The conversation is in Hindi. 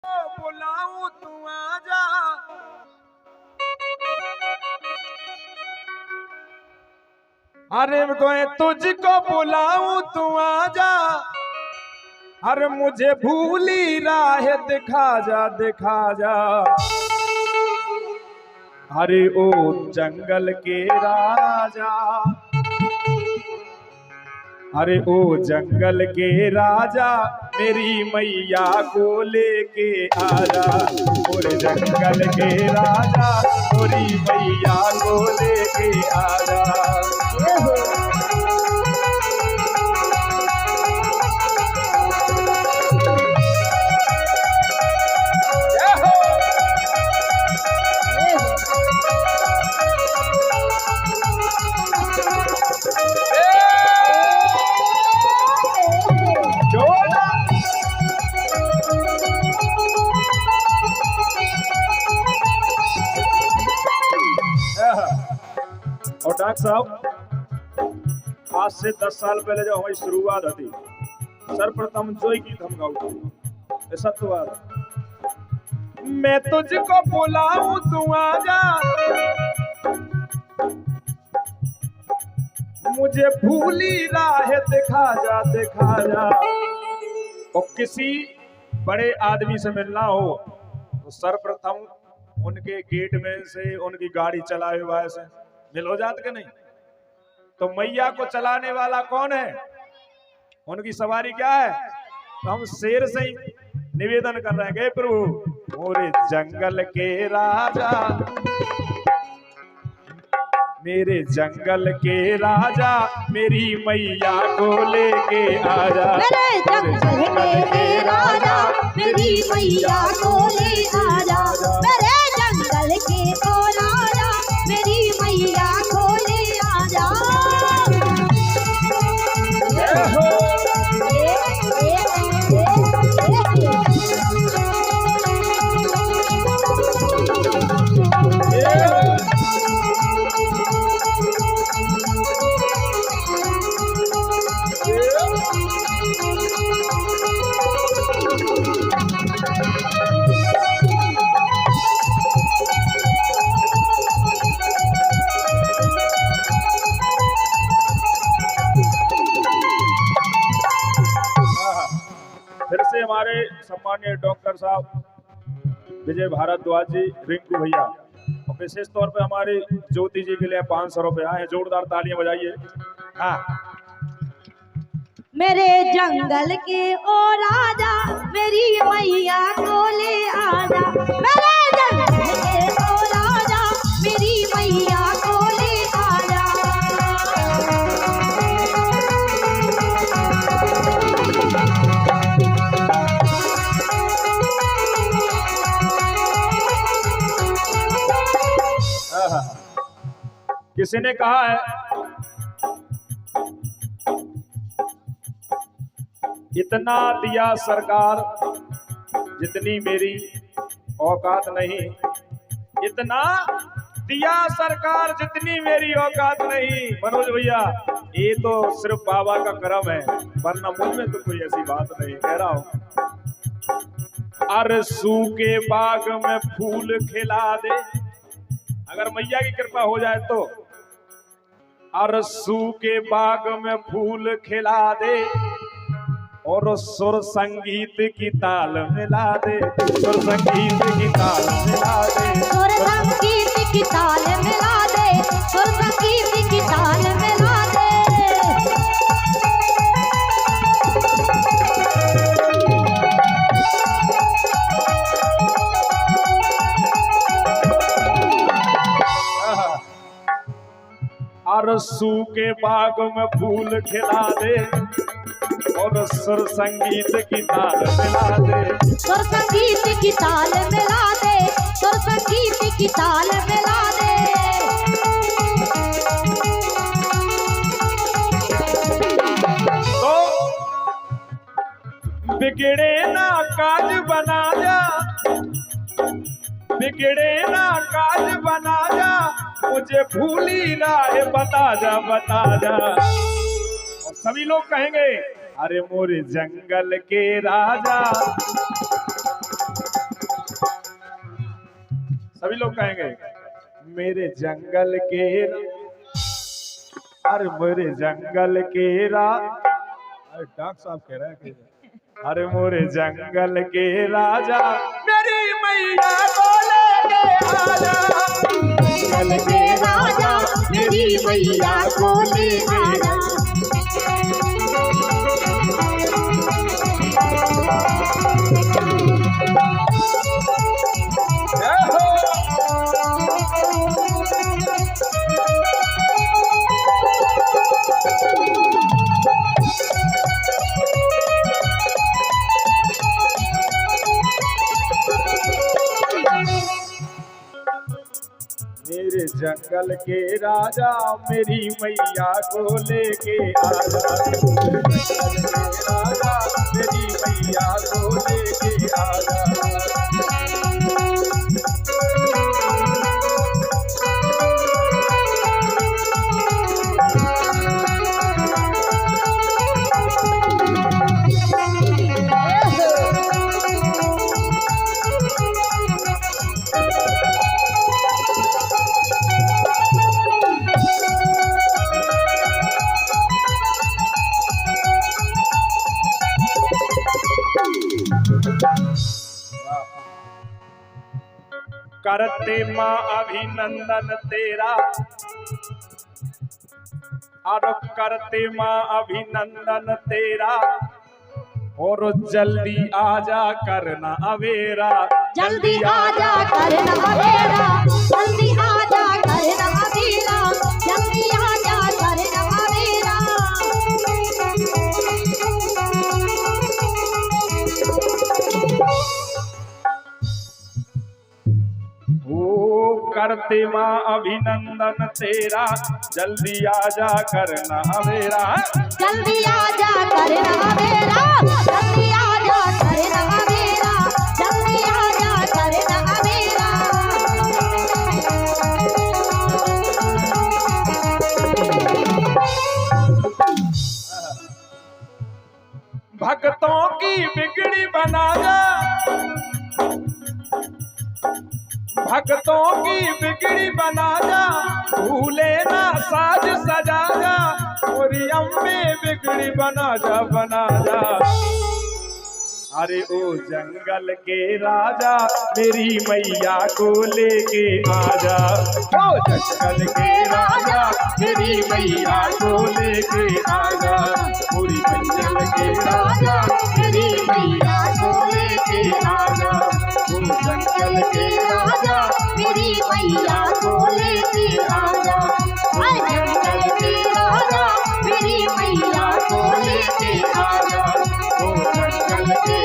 बुलाऊं तू आजा, अरे तो तुझको बुलाऊं तू आजा, अरे मुझे भूली राह दिखा जा दिखा जा। अरे ओ जंगल के राजा, अरे ओ जंगल के राजा, मेरी मैया को लेके आजा। और जंगल के राजा, मेरी मैया को लेके आजा। और डॉक्टर साहब, आज से 10 साल पहले जब हमारी शुरुआत थी, सर्वप्रथम जो ही गीत हम गाओ ऐसा तो मैं तुझको बुलाऊं तू आजा, मुझे भूली राह दिखा जा दिखा जा। और किसी बड़े आदमी से मिलना हो तो सर्वप्रथम उनके गेट में से उनकी गाड़ी चलाए हुआ से मिल हो जात के नहीं। तो मैया को चलाने वाला कौन है, उनकी सवारी क्या है? तो हम शेर से ही निवेदन कर रहे हैं, प्रभु मोरे जंगल के राजा, मेरे जंगल के राजा, मेरी मैया को लेके आजा। मेरे जंगल के राजा, मेरी मैया को ले आजा। मेरे जंगल के राजा, मेरी मैया को ले आजा। फिर से हमारे सम्मानीय डॉक्टर साहब विजय भारद्वाज जी, रिंकू भैया, और विशेष तौर पे हमारे ज्योति जी के लिए 500 रुपए आए हैं। जोरदार तालियां बजाइए। हाँ, मेरे जंगल के ओ राजा, मेरी मैया को ले आजा। मेरे जंगल के ओ राजा, मेरी मैया को ले आजा। किसी ने कहा है इतना दिया सरकार जितनी मेरी औकात नहीं, इतना दिया सरकार जितनी मेरी औकात नहीं। मनोज भैया, ये तो सिर्फ बाबा का करम है, वरना मुझ में तो कोई ऐसी बात नहीं। कह रहा हूं अरे सूखे बाग में फूल खिला दे, अगर मैया की कृपा हो जाए तो। अरसू के बाग में फूल खिला दे और सुर संगीत की ताल मिला दे, सुर संगीत की ताल मिला दे, सुर संगीत की ताल मिला दे, सुर संगीत की ताल मिला दे। अरसू के बाग में फूल खिला दे और सुर संगीत की ताल मिला दे, सुर संगीत की ताल मिला दे, सुर संगीत की ताल मिला दे। तो बिगड़े ना काज बना जा, बिगड़े ना काज बना जा, मुझे भूली राह बता जा बता जा। और सभी लोग कहेंगे अरे मोरे जंगल के राजा, सभी लोग कहेंगे मेरे जंगल के अरे मेरे जंगल के अरे डॉक्टर साहब कह रहे हैं कि अरे मोरे जंगल के राजा मेरी मैया बोले के आजा, जंगल के राजा मेरी मैया को ले आजा। जय हो। मेरे जंगल के राजा मेरी मैया को लेके आजा, राजा मेरी मैया को लेके आजा। करते माँ अभिनंदन तेरा, और करते माँ अभिनंदन तेरा, और जल्दी आजा करना अवेरा, जल्दी आजा करना अवेरा, जल्दी आजा करना अवेरा, जल्दी आजा करना अवेरा। ओ करते माँ अभिनंदन तेरा, जल्दी आजा करना अवेरा, जल्दी आजा करना अवेरा, जल्दी आजा करना अवेरा, जल्दी आजा करना अवेरा। भक्तों की बिगड़ी बना जा, भक्तों की बिगड़ी बना जा, भूले ना साज सजा जा, और अम्बे बिगड़ी बना जा बना जा। अरे ओ जंगल के राजा मेरी मैया को लेके आजा, ओ जंगल के राजा मेरी मैया को लेके आजा, पूरी जंगल के राजा मेरी मैया को लेके आजा, ओ जंगल के राजा मेरी मैया को लेके आजा, जंगल के राजा मेरी मैया को लेके आजा, ओ जंगल के